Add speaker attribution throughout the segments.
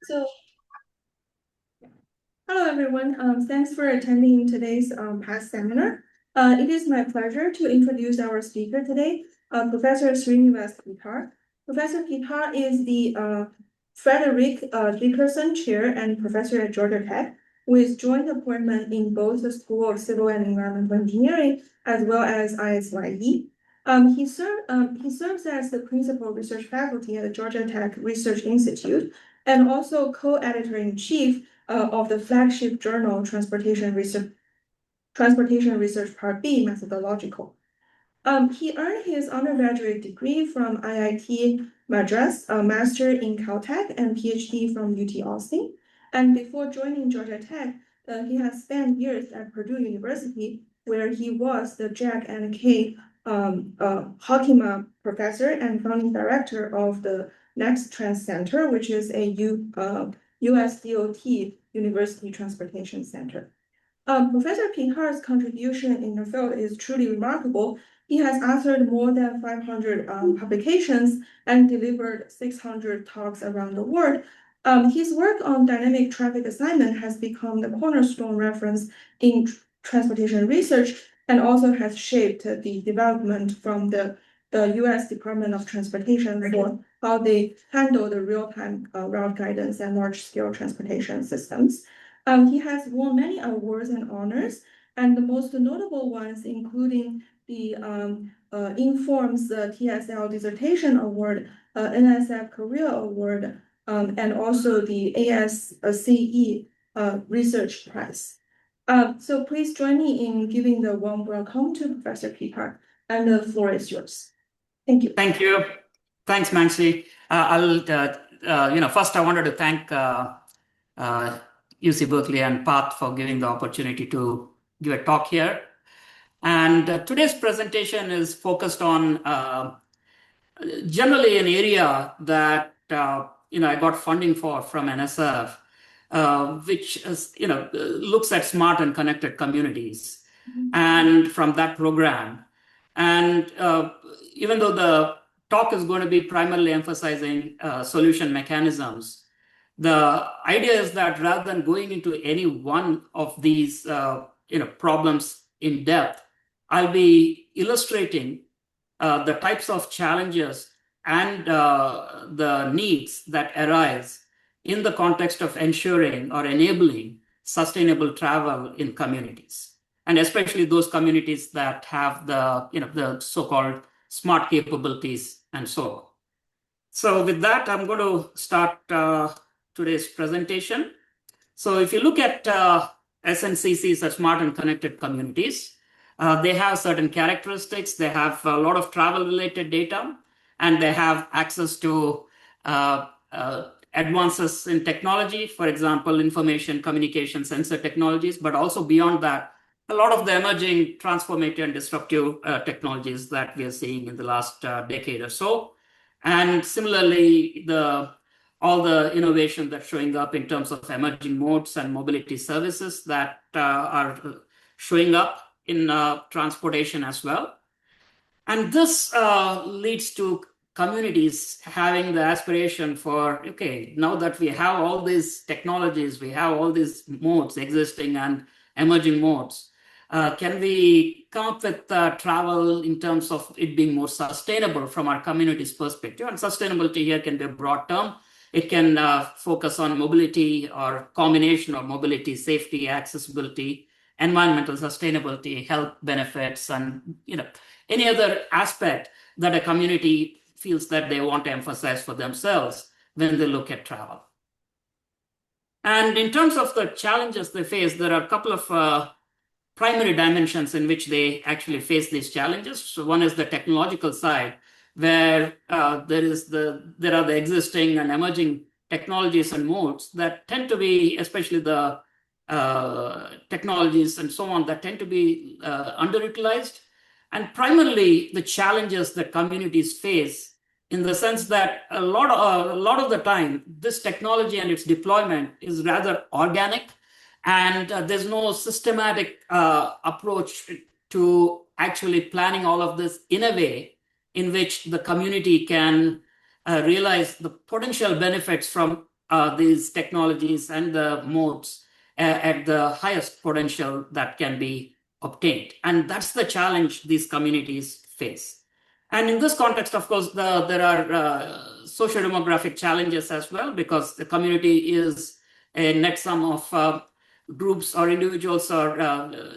Speaker 1: So, hello everyone. Thanks for attending today's past seminar. It is my pleasure to introduce our speaker today, Professor Srinivas Peeta. Professor Peeta is the Frederick Dickerson Chair and Professor at Georgia Tech, with joint appointment in both the School of Civil and Environmental Engineering as well as ISYE. He serves as the principal research faculty at the Georgia Tech Research Institute and also co-editor-in-chief of the flagship journal Transportation Research Part B Methodological. He earned his undergraduate degree from IIT Madras, a master in Caltech, and PhD from UT Austin. And before joining Georgia Tech, he has spent years at Purdue University, where he was the Jack and Kay Hockema professor and founding director of the Next Trans Center, which is a US DOT University Transportation Center. Professor Peeta's contribution in the field is truly remarkable. He has authored more than 500 publications and delivered 600 talks around the world. His work on dynamic traffic assignment has become the cornerstone reference in transportation research and also has shaped the development from the US Department of Transportation for how they handle the real-time route guidance and large-scale transportation systems. He has won many awards and honors, and the most notable ones including the Informs TSL Dissertation Award, NSF Career Award, and also the ASCE Research Prize. So please join me in giving the warm welcome to Professor Peeta, and the floor is yours. Thank you.
Speaker 2: Thank you. Thanks, Mansi. First I wanted to thank UC Berkeley and PATH for giving the opportunity to give a talk here. And today's presentation is focused on generally an area that I got funding for from NSF, which is, looks at smart and connected communities, and from that program. And even though the talk is going to be primarily emphasizing solution mechanisms, the idea is that rather than going into any one of these problems in depth, I'll be illustrating the types of challenges and the needs that arise in the context of ensuring or enabling sustainable travel in communities, and especially those communities that have the so-called smart capabilities and so on. So with that, I'm going to start today's presentation. So if you look at SNCCs, or smart and connected communities, they have certain characteristics. They have a lot of travel-related data, and they have access to advances in technology, for example, information, communication, sensor technologies, but also beyond that, a lot of the emerging transformative and disruptive technologies that we are seeing in the last decade or so. And similarly, all the innovation that's showing up in terms of emerging modes and mobility services that are showing up in transportation as well. And this leads to communities having the aspiration for, okay, now that we have all these technologies, we have all these modes existing and emerging modes, can we come up with travel in terms of it being more sustainable from our community's perspective? And sustainability here can be a broad term. It can focus on mobility or combination of mobility, safety, accessibility, environmental sustainability, health benefits, and any other aspect that a community feels that they want to emphasize for themselves when they look at travel. And in terms of the challenges they face, there are a couple of primary dimensions in which they actually face these challenges. So one is the technological side, where there are the existing and emerging technologies and modes that tend to be, especially the technologies and so on, that tend to be underutilized. And primarily the challenges that communities face, in the sense that a lot of the time, this technology and its deployment is rather organic, and there's no systematic approach to actually planning all of this in a way in which the community can realize the potential benefits from these technologies and the modes at the highest potential that can be obtained. And that's the challenge these communities face. And in this context, of course, there are socio-demographic challenges as well, because the community is a net sum of groups or individuals or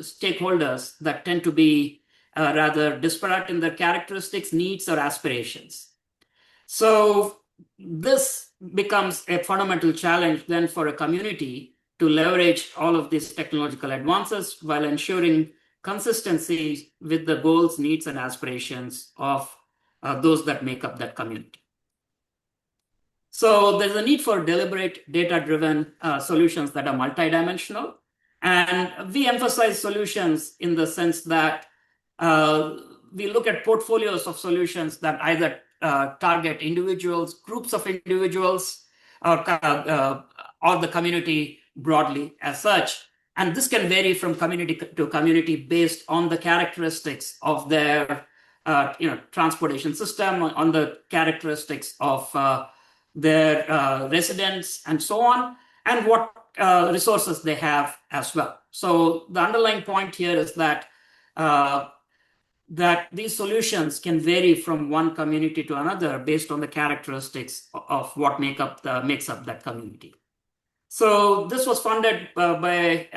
Speaker 2: stakeholders that tend to be rather disparate in their characteristics, needs, or aspirations. So this becomes a fundamental challenge then for a community to leverage all of these technological advances while ensuring consistency with the goals, needs, and aspirations of those that make up that community. So there's a need for deliberate data-driven solutions that are multidimensional. And we emphasize solutions in the sense that we look at portfolios of solutions that either target individuals, groups of individuals, or the community broadly as such. And this can vary from community to community based on the characteristics of their transportation system, on the characteristics of their residents, and so on, and what resources they have as well. So the underlying point here is that these solutions can vary from one community to another based on the characteristics of what makes up that community. So this was funded by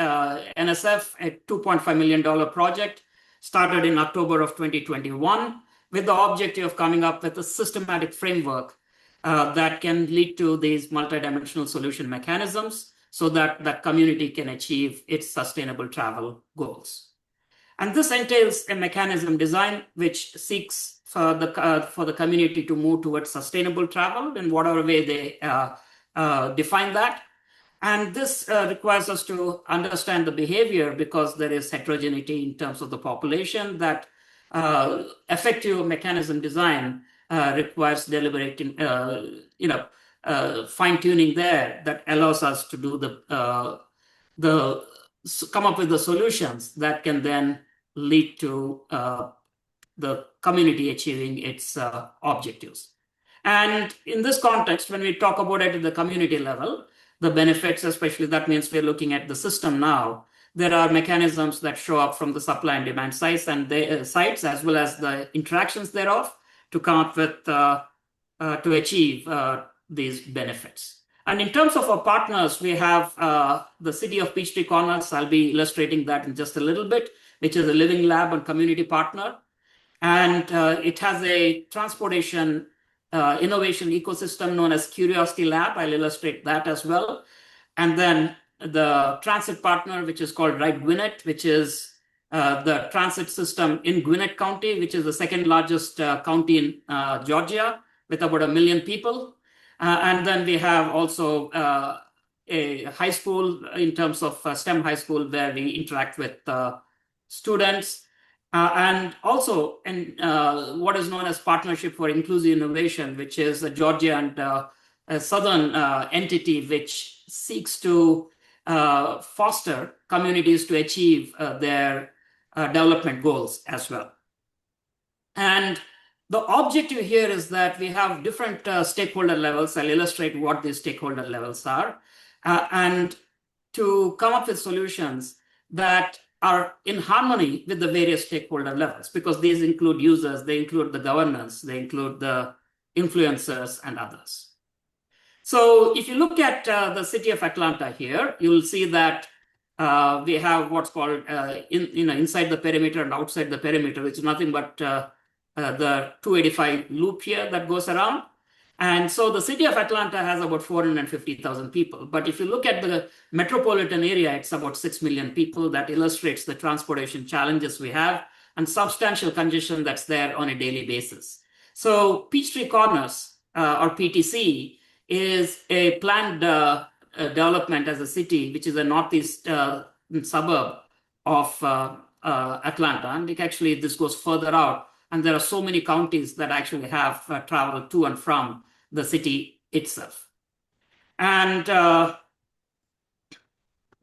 Speaker 2: NSF, a $2.5 million project, started in October of 2021, with the objective of coming up with a systematic framework that can lead to these multidimensional solution mechanisms so that that community can achieve its sustainable travel goals. And this entails a mechanism design which seeks for the community to move towards sustainable travel in whatever way they define that. And this requires us to understand the behavior, because there is heterogeneity in terms of the population. That effective mechanism design requires deliberate, fine-tuning there that allows us to do come up with the solutions that can then lead to the community achieving its objectives. And in this context, when we talk about it at the community level, the benefits, especially, that means we're looking at the system now. There are mechanisms that show up from the supply and demand sides as well as the interactions thereof to come up with to achieve these benefits. And in terms of our partners, we have the City of Peachtree Corners. I'll be illustrating that in just a little bit, which is a living lab and community partner. And it has a transportation innovation ecosystem known as Curiosity Lab. I'll illustrate that as well. And then the transit partner, which is called Ride Gwinnett, which is the transit system in Gwinnett County, which is the second largest county in Georgia, with about 1 million people. And then we have also a high school in terms of STEM high school, where we interact with students. And also in what is known as Partnership for Inclusive Innovation, which is a Georgia and a southern entity which seeks to foster communities to achieve their development goals as well. And the objective here is that we have different stakeholder levels. I'll illustrate what these stakeholder levels are, and to come up with solutions that are in harmony with the various stakeholder levels, because these include users, they include the governance, they include the influencers and others. So if you look at the city of Atlanta here, you will see that we have what's called inside the perimeter and outside the perimeter, which is nothing but the 285 loop here that goes around. And so the city of Atlanta has about 450,000 people. But if you look at the metropolitan area, it's about 6 million people. That illustrates the transportation challenges we have and substantial congestion that's there on a daily basis. So Peachtree Corners, or PTC, is a planned development as a city, which is a northeast suburb of Atlanta. And this goes further out. And there are so many counties that actually have travel to and from the city itself. And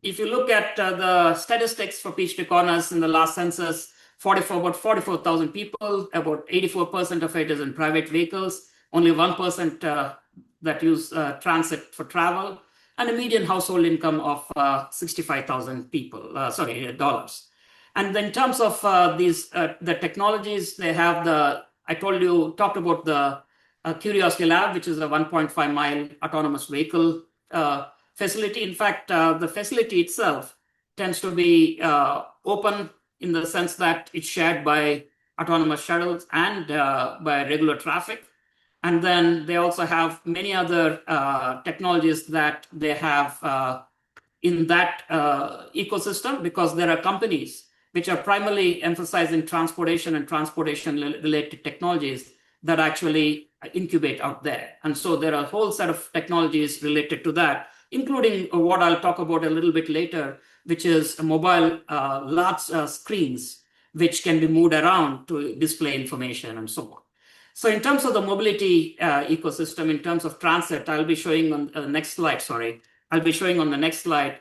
Speaker 2: if you look at the statistics for Peachtree Corners in the last census, about 44,000 people, about 84% of it is in private vehicles, only 1% that use transit for travel, and a median household income of $65,000. And in terms of the technologies, they have talked about the Curiosity Lab, which is a 1.5-mile autonomous vehicle facility. In fact, the facility itself tends to be open in the sense that it's shared by autonomous shuttles and by regular traffic. And then they also have many other technologies that they have in that ecosystem, because there are companies which are primarily emphasizing transportation and transportation-related technologies that actually incubate out there. And so there are a whole set of technologies related to that, including what I'll talk about a little bit later, which is mobile large screens, which can be moved around to display information and so on. So in terms of the mobility ecosystem, in terms of transit, I'll be showing on the next slide, I'll be showing on the next slide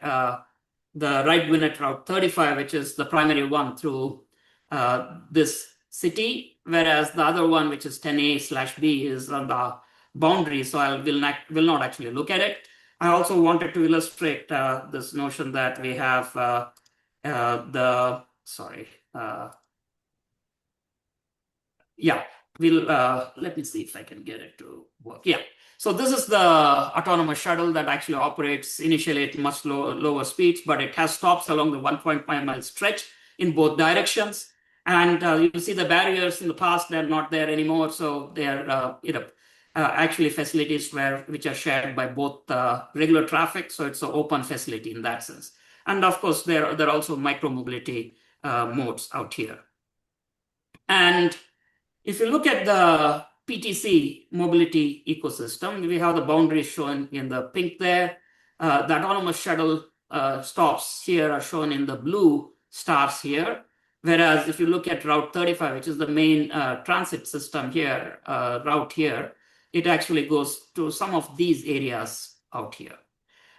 Speaker 2: the right Gwinnett Route 35, which is the primary one through this city, whereas the other one, which is 10A/B, is on the boundary, so I will not actually look at it. I also wanted to illustrate this notion that we have let me see if I can get it to work. Yeah. So this is the autonomous shuttle that actually operates initially at much lower speeds, but it has stops along the 1.5-mile stretch in both directions. And you see the barriers in the past, they're not there anymore. So they're actually facilities which are shared by both regular traffic. So it's an open facility in that sense. And of course, there are also micro-mobility modes out here. And if you look at the PTC mobility ecosystem, we have the boundaries shown in the pink there. The autonomous shuttle stops here are shown in the blue stars here. Whereas if you look at Route 35, which is the main transit system here, route here, it actually goes to some of these areas out here.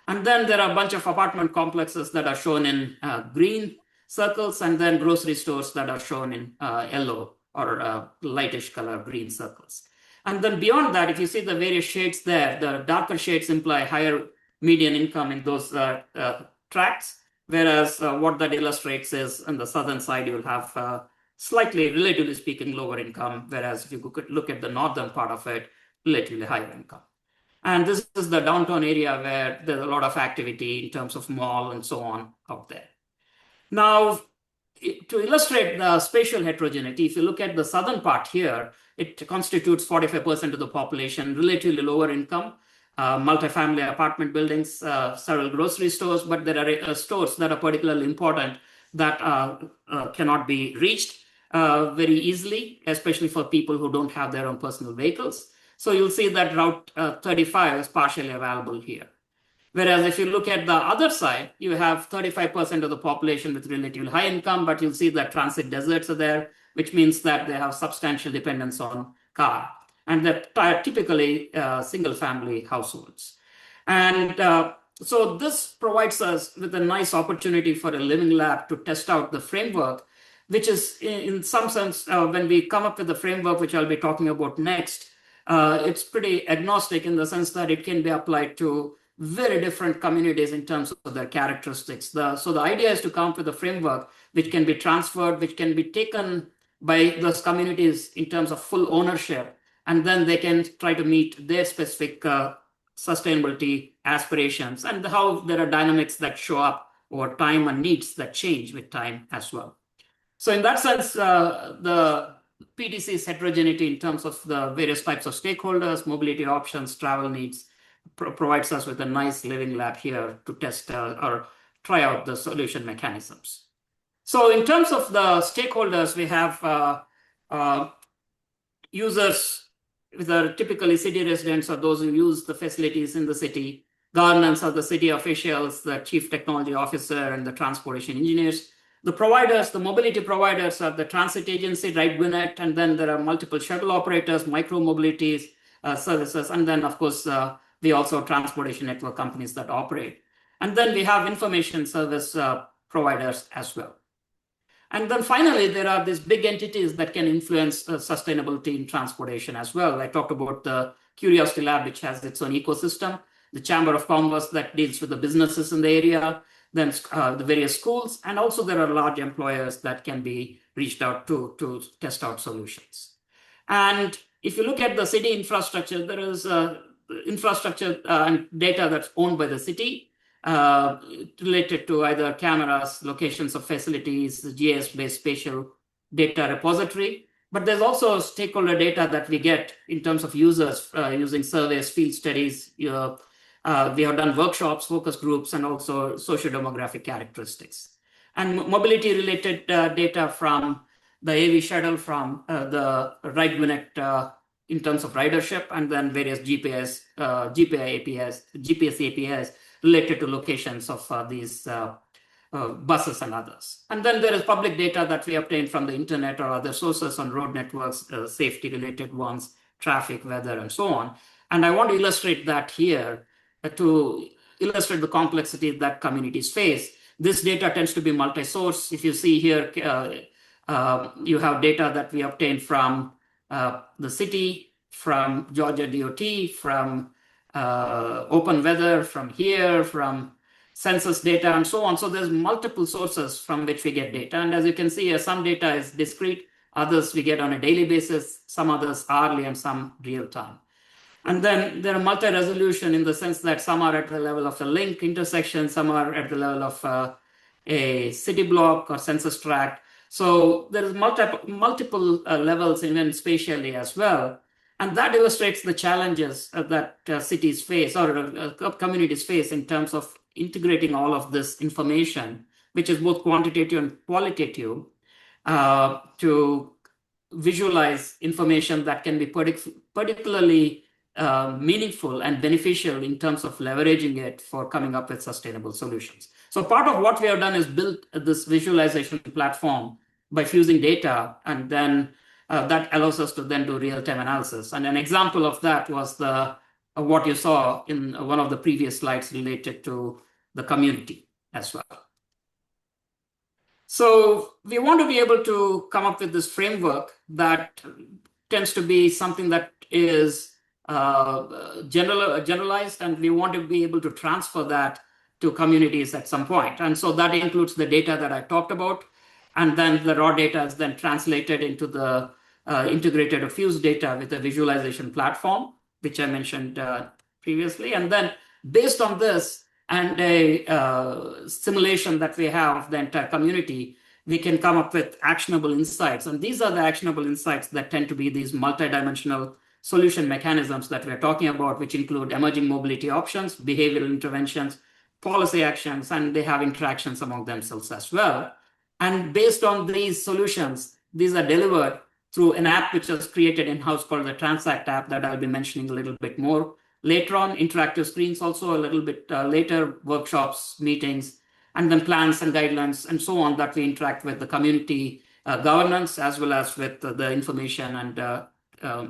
Speaker 2: And then there are a bunch of apartment complexes that are shown in green circles, and then grocery stores that are shown in yellow or lightish color green circles. And then beyond that, if you see the various shades there, the darker shades imply higher median income in those tracts, whereas what that illustrates is on the southern side, you will have slightly, relatively speaking, lower income, whereas if you look at the northern part of it, relatively higher income. And this is the downtown area where there's a lot of activity in terms of mall and so on out there. Now, to illustrate the spatial heterogeneity, if you look at the southern part here, it constitutes 45% of the population, relatively lower income, multifamily apartment buildings, several grocery stores, but there are stores that are particularly important that cannot be reached very easily, especially for people who don't have their own personal vehicles. So you'll see that Route 35 is partially available here. Whereas if you look at the other side, you have 35% of the population with relatively high income, but you'll see that transit deserts are there, which means that they have substantial dependence on car. And they're typically single-family households. And so this provides us with a nice opportunity for a living lab to test out the framework, which is in some sense, when we come up with the framework, which I'll be talking about next, it's pretty agnostic in the sense that it can be applied to very different communities in terms of their characteristics. So the idea is to come up with a framework which can be transferred, which can be taken by those communities in terms of full ownership, and then they can try to meet their specific sustainability aspirations and how there are dynamics that show up over time and needs that change with time as well. So in that sense, the PTC's heterogeneity in terms of the various types of stakeholders, mobility options, travel needs, provides us with a nice living lab here to test or try out the solution mechanisms. So in terms of the stakeholders, we have users that are typically city residents or those who use the facilities in the city, governance are the city officials, the chief technology officer, and the transportation engineers. The providers, the mobility providers are the transit agency, right, Gwinnett, and then there are multiple shuttle operators, micro-mobilities, services, and then, of course, we also have transportation network companies that operate. And then we have information service providers as well. And then finally, there are these big entities that can influence sustainability in transportation as well. I talked about the Curiosity Lab, which has its own ecosystem, the Chamber of Commerce that deals with the businesses in the area, then the various schools, and also there are large employers that can be reached out to test out solutions. And if you look at the city infrastructure, there is infrastructure and data that's owned by the city related to either cameras, locations of facilities, GIS-based spatial data repository. But there's also stakeholder data that we get in terms of users using surveys, field studies. We have done workshops, focus groups, and also socio-demographic characteristics. And mobility-related data from the AV shuttle, from the RideWinect in terms of ridership, and then various GPS APIs related to locations of these buses and others. And then there is public data that we obtain from the internet or other sources on road networks, safety-related ones, traffic, weather, and so on. And I want to illustrate that here to illustrate the complexity that communities face. This data tends to be multi-source. If you see here, you have data that we obtain from the city, from Georgia DOT, from Open Weather, from here, from census data, and so on. So there's multiple sources from which we get data. And as you can see, some data is discrete, others we get on a daily basis, some others hourly, and some real time. And then there are multi-resolution in the sense that some are at the level of a link intersection, some are at the level of a city block or census tract. So there is multiple levels even spatially as well. And that illustrates the challenges that cities face or communities face in terms of integrating all of this information, which is both quantitative and qualitative, to visualize information that can be particularly meaningful and beneficial in terms of leveraging it for coming up with sustainable solutions. So part of what we have done is build this visualization platform by fusing data, and then that allows us to then do real-time analysis. And an example of that was what you saw in one of the previous slides related to the community as well. So we want to be able to come up with this framework that tends to be something that is generalized, and we want to be able to transfer that to communities at some point. And so that includes the data that I talked about, and then the raw data is then translated into the integrated or fused data with a visualization platform, which I mentioned previously. And then based on this and a simulation that we have of the entire community, we can come up with actionable insights. And these are the actionable insights that tend to be these multidimensional solution mechanisms that we're talking about, which include emerging mobility options, behavioral interventions, policy actions, and they have interactions among themselves as well. And based on these solutions, these are delivered through an app which was created in-house called the Transact app that I'll be mentioning a little bit more later on, interactive screens also a little bit later, workshops, meetings, and then plans and guidelines and so on that we interact with the community governance as well as with the information and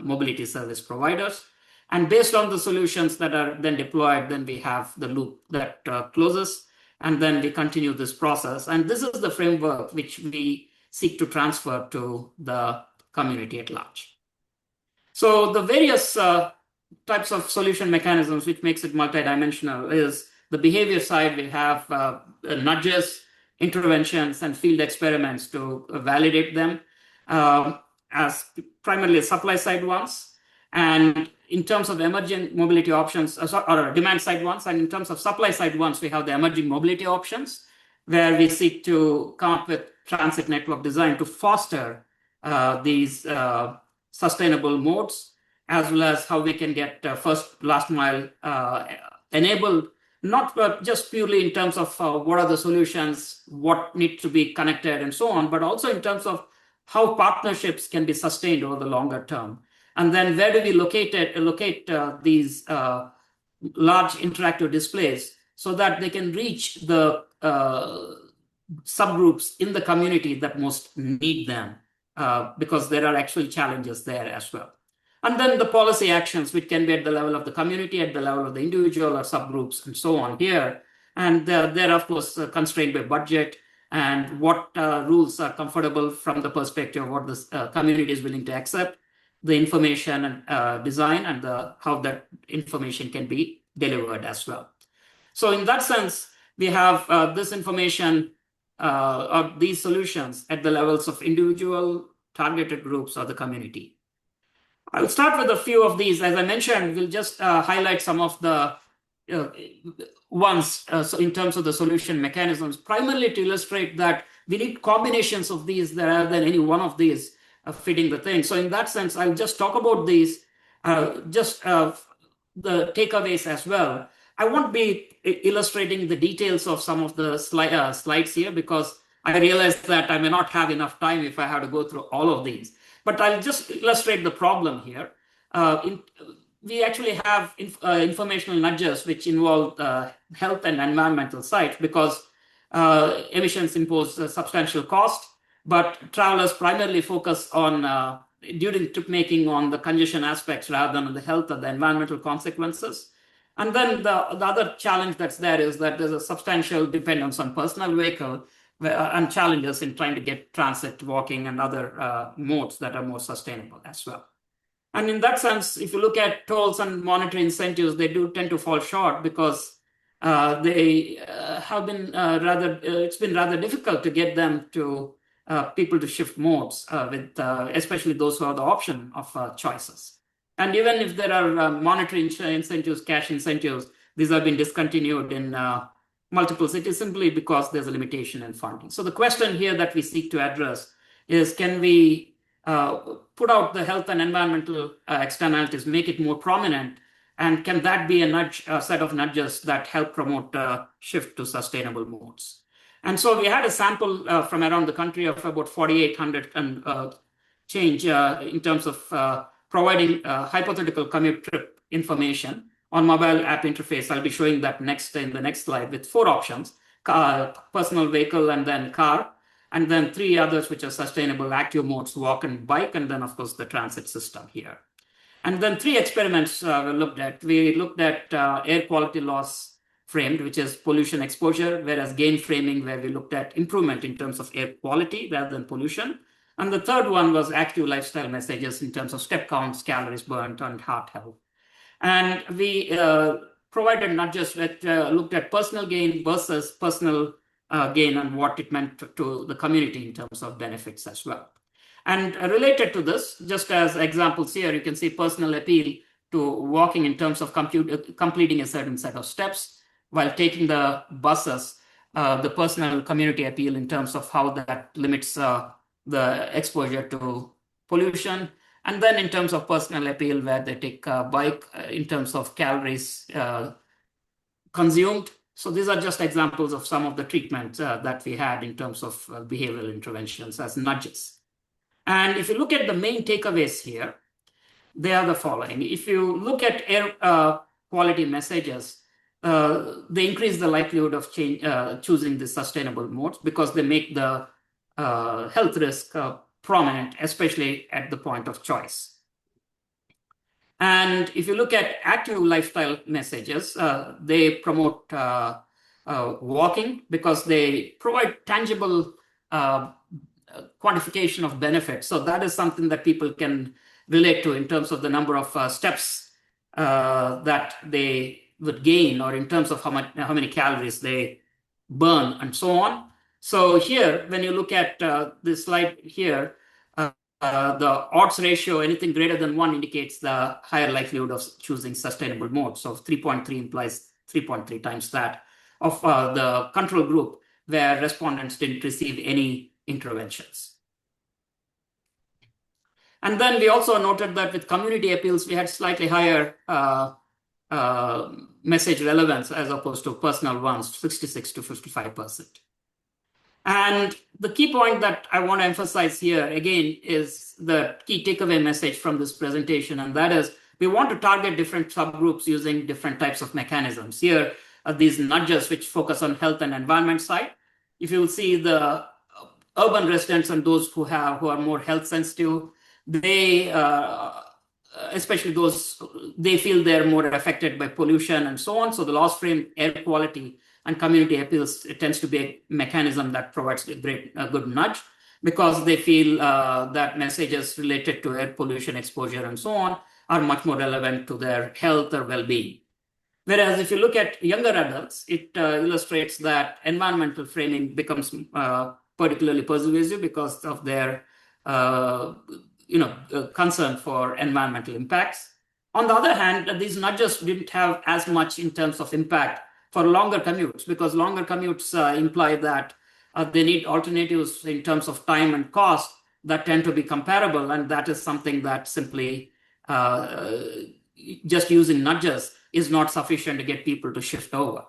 Speaker 2: mobility service providers. And based on the solutions that are then deployed, then we have the loop that closes, and then we continue this process. And this is the framework which we seek to transfer to the community at large. So the various types of solution mechanisms which makes it multidimensional is the behavior side. We have nudges, interventions, and field experiments to validate them as primarily supply side ones. And in terms of emerging mobility options, or demand side ones, and in terms of supply side ones, we have the emerging mobility options, where we seek to come up with transit network design to foster these sustainable modes, as well as how we can get first last mile enabled, not just purely in terms of what are the solutions, what needs to be connected and so on, but also in terms of how partnerships can be sustained over the longer term. And then where do we locate these large interactive displays so that they can reach the subgroups in the community that most need them, because there are actually challenges there as well. And then the policy actions, which can be at the level of the community, at the level of the individual or subgroups, and so on here. And they're, of course, constrained by budget and what rules are comfortable from the perspective of what the community is willing to accept. the information and design and how that information can be delivered as well. So in that sense, we have this information or these solutions at the levels of individual, targeted groups, or the community. I'll start with a few of these. As I mentioned, we'll just highlight some of the ones so in terms of the solution mechanisms, primarily to illustrate that we need combinations of these rather than any one of these fitting the thing. So in that sense, I'll just talk about these, the takeaways as well. I won't be illustrating the details of some of the slides here because I realize that I may not have enough time if I have to go through all of these. But I'll just illustrate the problem here. We actually have informational nudges which involve health and environmental sites because emissions impose a substantial cost, but travelers primarily focus on during trip making on the congestion aspects rather than on the health or the environmental consequences. And then the other challenge that's there is that there's a substantial dependence on personal vehicle and challenges in trying to get transit, walking, and other modes that are more sustainable as well. And in that sense, if you look at tolls and monetary incentives, they do tend to fall short because they have been it's been rather difficult to get them to people to shift modes with especially those who have the option of choices. And even if there are monetary incentives, cash incentives, these have been discontinued in multiple cities simply because there's a limitation in funding. So the question here that we seek to address is, can we put out the health and environmental externalities, make it more prominent, and can that be a set of nudges that help promote shift to sustainable modes? And so we had a sample from around the country of about 4,800 and change in terms of providing hypothetical commute trip information on mobile app interface. I'll be showing that next in the next slide with 4 options: personal vehicle and then car, and then 3 others which are sustainable active modes, walk and bike, and then of course the transit system here. And then 3 experiments were looked at. We looked at air quality loss framed, which is pollution exposure, whereas gain framing, where we looked at improvement in terms of air quality rather than pollution. And the third one was active lifestyle messages in terms of step counts, calories burned, and heart health. And we provided nudges that looked at personal gain versus personal gain and what it meant to the community in terms of benefits as well. And related to this, just as examples here, you can see personal appeal to walking in terms of completing a certain set of steps, while taking the buses, the personal community appeal in terms of how that limits the exposure to pollution. And then in terms of personal appeal, where they take a bike in terms of calories consumed. So these are just examples of some of the treatments that we had in terms of behavioral interventions as nudges. And if you look at the main takeaways here, they are the following. If you look at air quality messages, they increase the likelihood of choosing the sustainable modes because they make the health risk prominent, especially at the point of choice. And if you look at active lifestyle messages, they promote walking because they provide tangible quantification of benefits. So that is something that people can relate to in terms of the number of steps that they would gain, or in terms of how many calories they burn, and so on. So here, when you look at this slide here, the odds ratio, anything greater than 1 indicates the higher likelihood of choosing sustainable mode. So 3.3 implies 3.3 times that of the control group, where respondents didn't receive any interventions. And then we also noted that with community appeals, we had slightly higher message relevance as opposed to personal ones, 66 to 55%. And the key point that I want to emphasize here, again, is the key takeaway message from this presentation, and that is we want to target different subgroups using different types of mechanisms. Here are these nudges which focus on health and environment side. If you will see the urban residents and those who are more health sensitive, they, especially those, they feel they're more affected by pollution and so on. So the loss frame, air quality, and community appeals, it tends to be a mechanism that provides a good nudge. because they feel that messages related to air pollution exposure and so on are much more relevant to their health or well-being. Whereas if you look at younger adults, it illustrates that environmental framing becomes particularly persuasive because of their concern for environmental impacts. On the other hand, these nudges didn't have as much in terms of impact for longer commutes, because longer commutes imply that they need alternatives in terms of time and cost that tend to be comparable, and that is something that simply just using nudges is not sufficient to get people to shift over.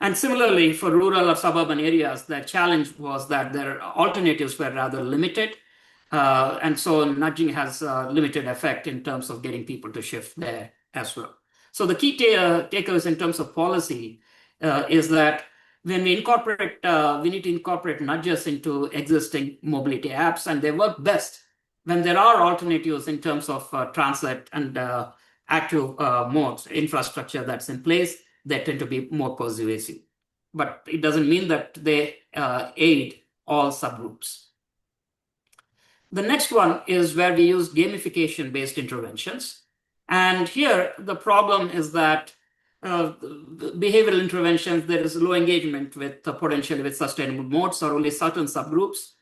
Speaker 2: And similarly, for rural or suburban areas, the challenge was that their alternatives were rather limited. And so nudging has a limited effect in terms of getting people to shift there as well. So the key takeaways in terms of policy is that when we incorporate, we need to incorporate nudges into existing mobility apps, and they work best when there are alternatives in terms of transit and active modes, infrastructure that's in place. They tend to be more persuasive. But it doesn't mean that they aid all subgroups. The next one is where we use gamification-based interventions. And here, the problem is that behavioral interventions, there is low engagement with potentially with sustainable modes or only certain subgroups.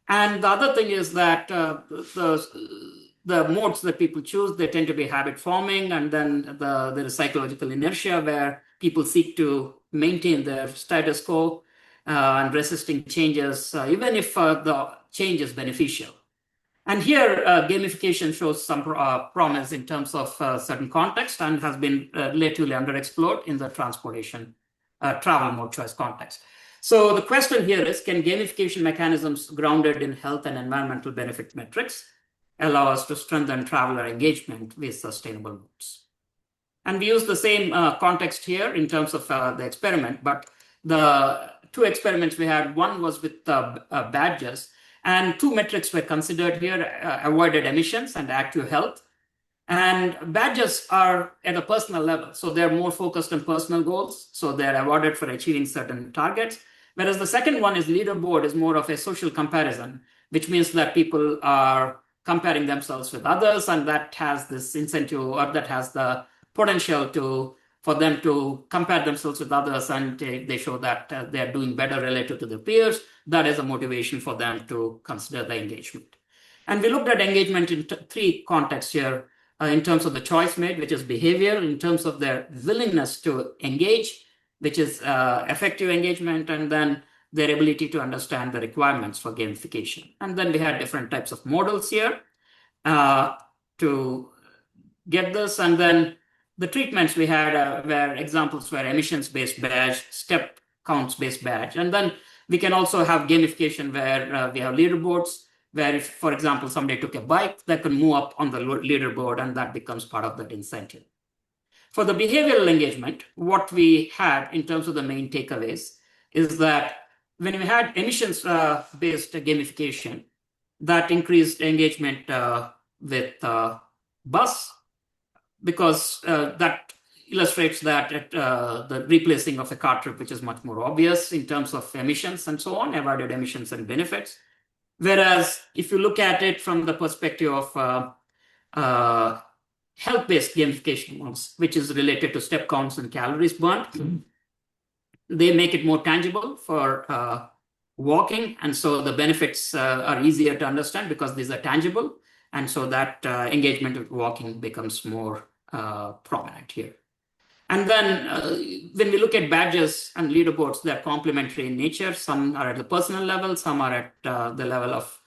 Speaker 2: And the other thing is that the modes that people choose, they tend to be habit forming, and then there is psychological inertia where people seek to maintain their status quo and resisting changes, even if the change is beneficial. And here, gamification shows some promise in terms of certain context and has been relatively underexplored in the transportation travel mode choice context. So the question here is, can gamification mechanisms grounded in health and environmental benefit metrics allow us to strengthen traveler engagement with sustainable modes? And we use the same context here in terms of the experiment, but the two experiments we had, one was with badges, and two metrics were considered here, avoided emissions and active health. And badges are at a personal level, so they're more focused on personal goals, so they're awarded for achieving certain targets. Whereas the second one is leaderboard, is more of a social comparison, which means that people are comparing themselves with others, and that has this incentive, or that has the potential for them to compare themselves with others, and they show that they're doing better relative to their peers. That is a motivation for them to consider the engagement. And we looked at engagement in three contexts here, in terms of the choice made, which is behavior, in terms of their willingness to engage, which is effective engagement, and then their ability to understand the requirements for gamification. And then we had different types of models here to get this. And then the treatments we had were examples were emissions-based badge, step counts-based badge. And then we can also have gamification where we have leaderboards, where if, for example, somebody took a bike, that can move up on the leaderboard, and that becomes part of that incentive. For the behavioral engagement, what we had in terms of the main takeaways is that when we had emissions-based gamification, that increased engagement with bus, because that illustrates that the replacing of a car trip, which is much more obvious in terms of emissions and so on, avoided emissions and benefits. Whereas if you look at it from the perspective of health-based gamification ones, which is related to step counts and calories burned, they make it more tangible for walking. And so the benefits are easier to understand because these are tangible. And so that engagement with walking becomes more prominent here. And then when we look at badges and leaderboards, they're complementary in nature. Some are at the personal level, some are at the level of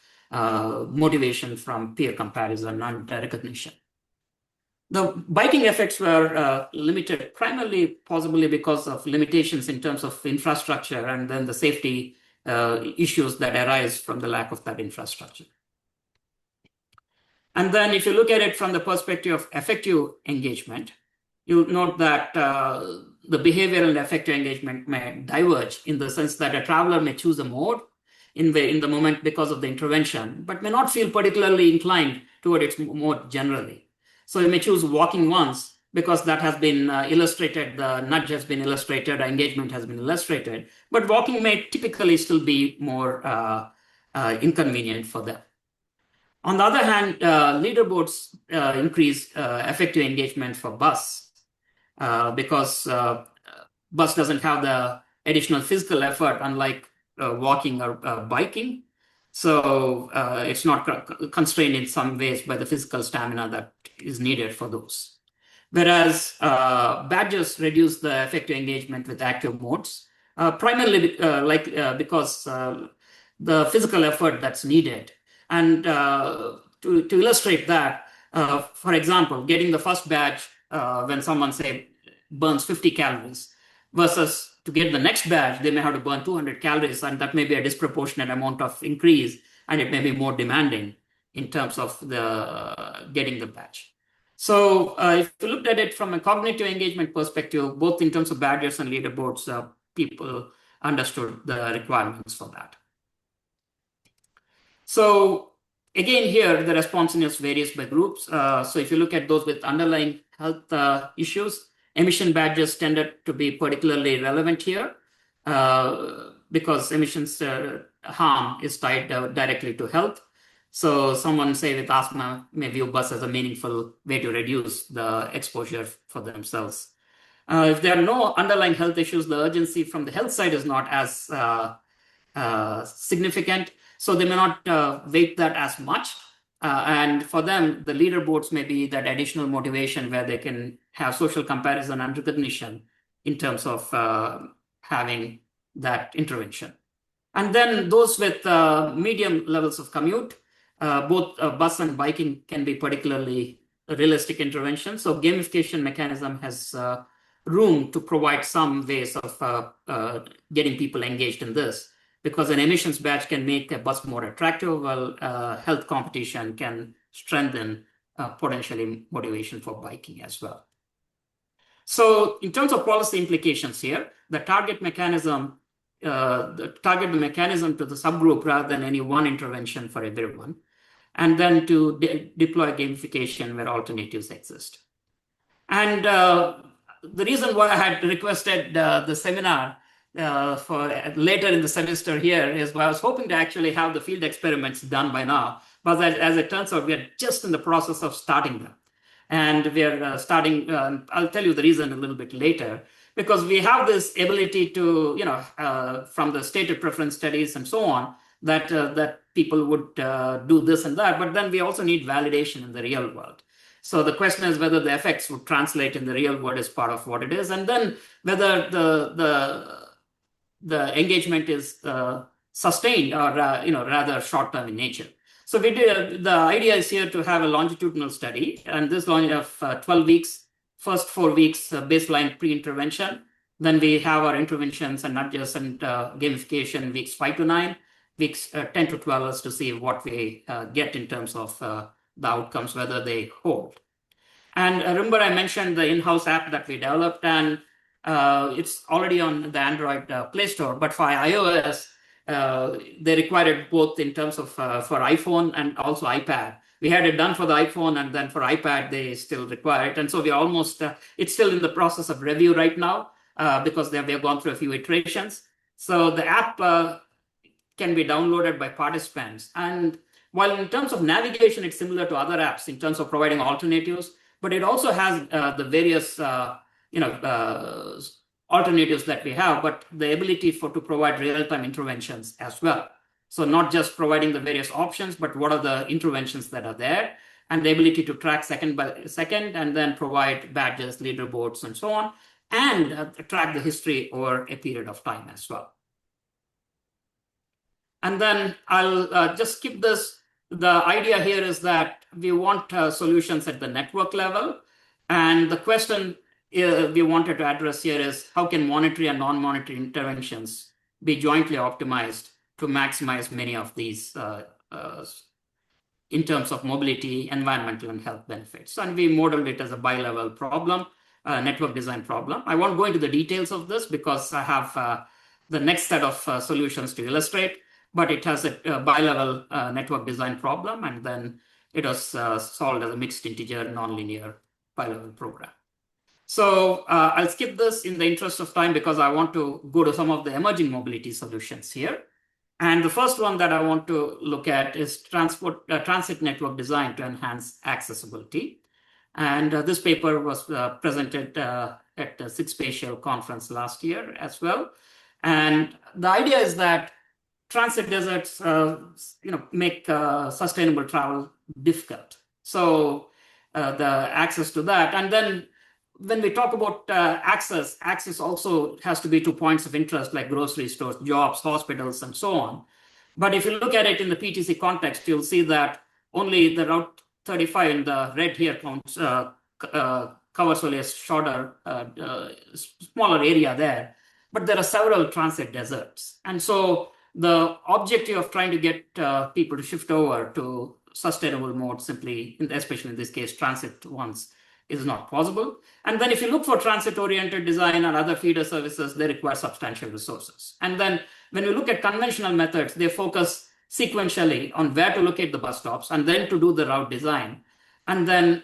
Speaker 2: motivation from peer comparison and recognition. The biking effects were limited primarily possibly because of limitations in terms of infrastructure and then the safety issues that arise from the lack of that infrastructure. And then if you look at it from the perspective of effective engagement, you'll note that the behavioral and effective engagement may diverge in the sense that a traveler may choose a mode in the moment because of the intervention, but may not feel particularly inclined toward its mode generally. So you may choose walking once because that has been illustrated, the nudge has been illustrated, engagement has been illustrated, but walking may typically still be more inconvenient for them. On the other hand, leaderboards increase effective engagement for bus because bus doesn't have the additional physical effort, unlike walking or biking. So it's not constrained in some ways by the physical stamina that is needed for those. Whereas badges reduce the effective engagement with active modes, primarily because the physical effort that's needed. And to illustrate that, for example, getting the first badge when someone, say, burns 50 calories versus to get the next badge, they may have to burn 200 calories, and that may be a disproportionate amount of increase, and it may be more demanding in terms of getting the badge. So if you looked at it from a cognitive engagement perspective, both in terms of badges and leaderboards, people understood the requirements for that. So again, here, the responsiveness varies by groups. So if you look at those with underlying health issues, emission badges tended to be particularly relevant here because emissions harm is tied directly to health. So someone, say, with asthma may view bus as a meaningful way to reduce the exposure for themselves. If there are no underlying health issues, the urgency from the health side is not as significant. So they may not weight that as much. And for them, the leaderboards may be that additional motivation where they can have social comparison and recognition in terms of having that intervention. And then those with medium levels of commute, both bus and biking can be particularly realistic interventions. So gamification mechanism has room to provide some ways of getting people engaged in this, because an emissions badge can make a bus more attractive, while health competition can strengthen potentially motivation for biking as well. So in terms of policy implications here, the target mechanism to the subgroup rather than any one intervention for everyone, and then to deploy gamification where alternatives exist. And the reason why I had requested the seminar for later in the semester here is I was hoping to actually have the field experiments done by now, but as it turns out, we are just in the process of starting them. And we are starting, I'll tell you the reason a little bit later, because we have this ability to, from the stated preference studies and so on, that people would do this and that, but then we also need validation in the real world. So the question is whether the effects would translate in the real world as part of what it is, and then whether the engagement is sustained or rather short-term in nature. So the idea is here to have a longitudinal study, and this of 12 weeks, first 4 weeks baseline pre-intervention. Then we have our interventions and nudges and gamification weeks 5 to 9, weeks 10 to 12 to see what we get in terms of the outcomes, whether they hold. And remember, I mentioned the in-house app that we developed, and it's already on the Android Play Store, but for iOS, they required it both in terms of for iPhone and also iPad. We had it done for the iPhone, and then for iPad, they still require it. And so we almost, it's still in the process of review right now because they have gone through a few iterations. So the app can be downloaded by participants. And while in terms of navigation, it's similar to other apps in terms of providing alternatives, but it also has the various alternatives that we have, but the ability to provide real-time interventions as well. So not just providing the various options, but what are the interventions that are there, and the ability to track second by second, and then provide badges, leaderboards, and so on, and track the history over a period of time as well. And then I'll just skip this. The idea here is that we want solutions at the network level, and the question we wanted to address here is how can monetary and non-monetary interventions be jointly optimized to maximize many of these in terms of mobility, environmental, and health benefits. And we modeled it as a bi-level problem, network design problem. I won't go into the details of this because I have the next set of solutions to illustrate, but it has a bi-level network design problem, and then it was solved as a mixed integer, nonlinear bi-level program. So I'll skip this in the interest of time because I want to go to some of the emerging mobility solutions here. And the first one that I want to look at is transit network design to enhance accessibility. And this paper was presented at the Sixth Spatial Conference last year as well. And the idea is that transit deserts, make sustainable travel difficult. So the access to that, and then when we talk about access also has to be to points of interest like grocery stores, jobs, hospitals, and so on. But if you look at it in the PTC context, you'll see that only the Route 35 in the red here covers only a shorter, smaller area there. But there are several transit deserts. And so the objective of trying to get people to shift over to sustainable modes simply, especially in this case, transit ones, is not possible. And then if you look for transit-oriented design and other feeder services, they require substantial resources. And then when we look at conventional methods, they focus sequentially on where to locate the bus stops and then to do the route design. And then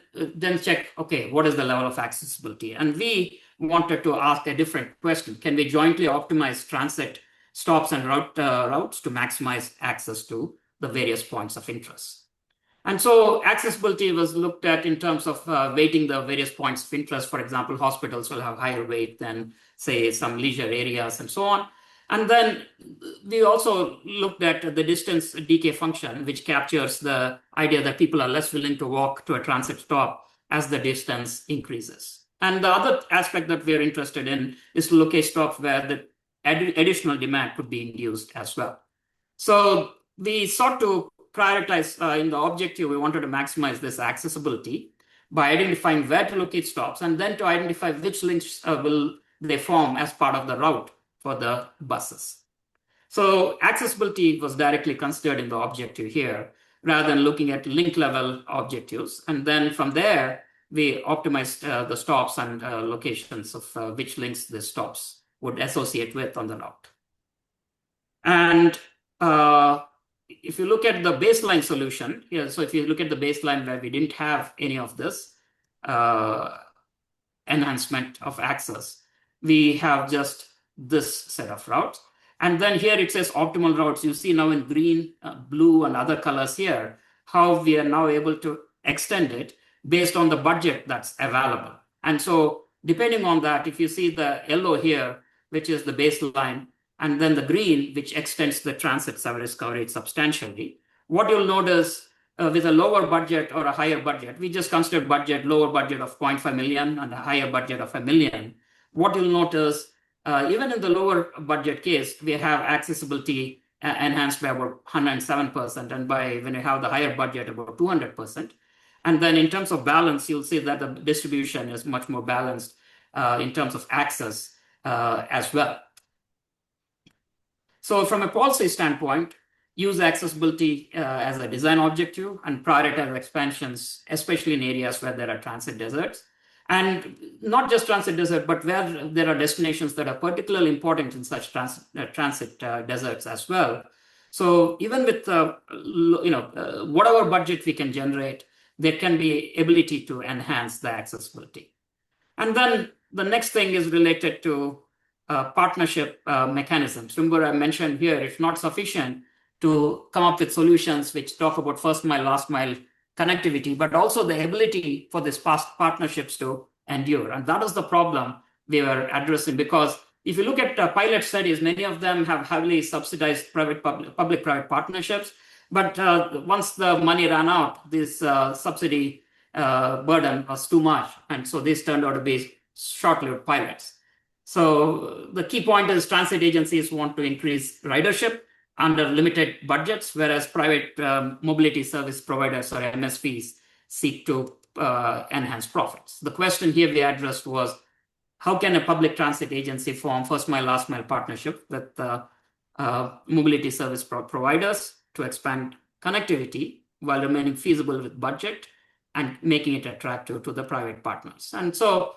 Speaker 2: check, okay, what is the level of accessibility? And we wanted to ask a different question. Can we jointly optimize transit stops and routes to maximize access to the various points of interest? And so accessibility was looked at in terms of weighting the various points of interest. For example, hospitals will have higher weight than, say, some leisure areas and so on. And then we also looked at the distance decay function, which captures the idea that people are less willing to walk to a transit stop as the distance increases. And the other aspect that we're interested in is to locate stops where the additional demand could be induced as well. So we sought to prioritize in the objective, we wanted to maximize this accessibility by identifying where to locate stops and then to identify which links will they form as part of the route for the buses. So accessibility was directly considered in the objective here, rather than looking at link level objectives. And then from there, we optimized the stops and locations of which links the stops would associate with on the route. And if you look at the baseline solution here, so if you look at the baseline where we didn't have any of this enhancement of access, we have just this set of routes. And then here it says optimal routes. You see now in green, blue, and other colors here, how we are now able to extend it based on the budget that's available. And so depending on that, if you see the yellow here, which is the baseline, and then the green, which extends the transit service coverage substantially, what you'll notice with a lower budget or a higher budget, we just considered budget, lower budget of 0.5 million and a higher budget of 1 million. What you'll notice, even in the lower budget case, we have accessibility enhanced by about 107%, and when you have the higher budget, about 200%. And then in terms of balance, you'll see that the distribution is much more balanced in terms of access as well. So from a policy standpoint, use accessibility as a design objective and prioritize expansions, especially in areas where there are transit deserts. And not just transit desert, but where there are destinations that are particularly important in such transit deserts as well. So even with whatever budget we can generate, there can be ability to enhance the accessibility. And then the next thing is related to partnership mechanisms. Remember, I mentioned here, it's not sufficient to come up with solutions which talk about first mile, last mile connectivity, but also the ability for these past partnerships to endure. And that is the problem we were addressing, because if you look at pilot studies, many of them have heavily subsidized public-private partnerships. But once the money ran out, this subsidy burden was too much. And so these turned out to be short-lived pilots. So the key point is transit agencies want to increase ridership under limited budgets, whereas private mobility service providers or MSPs seek to enhance profits. The question here we addressed was, how can a public transit agency form first mile, last mile partnership with mobility service providers to expand connectivity while remaining feasible with budget and making it attractive to the private partners? And so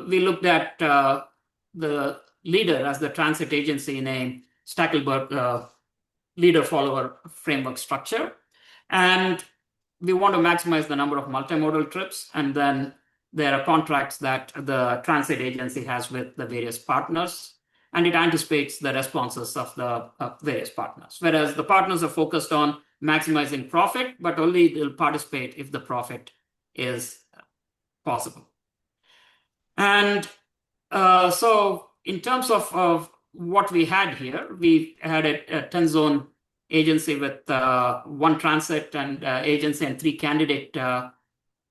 Speaker 2: we looked at the leader as the transit agency in a Stackelberg leader-follower framework structure. And we want to maximize the number of multimodal trips. And then there are contracts that the transit agency has with the various partners. and it anticipates the responses of the various partners. Whereas the partners are focused on maximizing profit, but only they'll participate if the profit is possible. And so in terms of what we had here, we had a 10-zone agency with one transit and agency and 3 candidate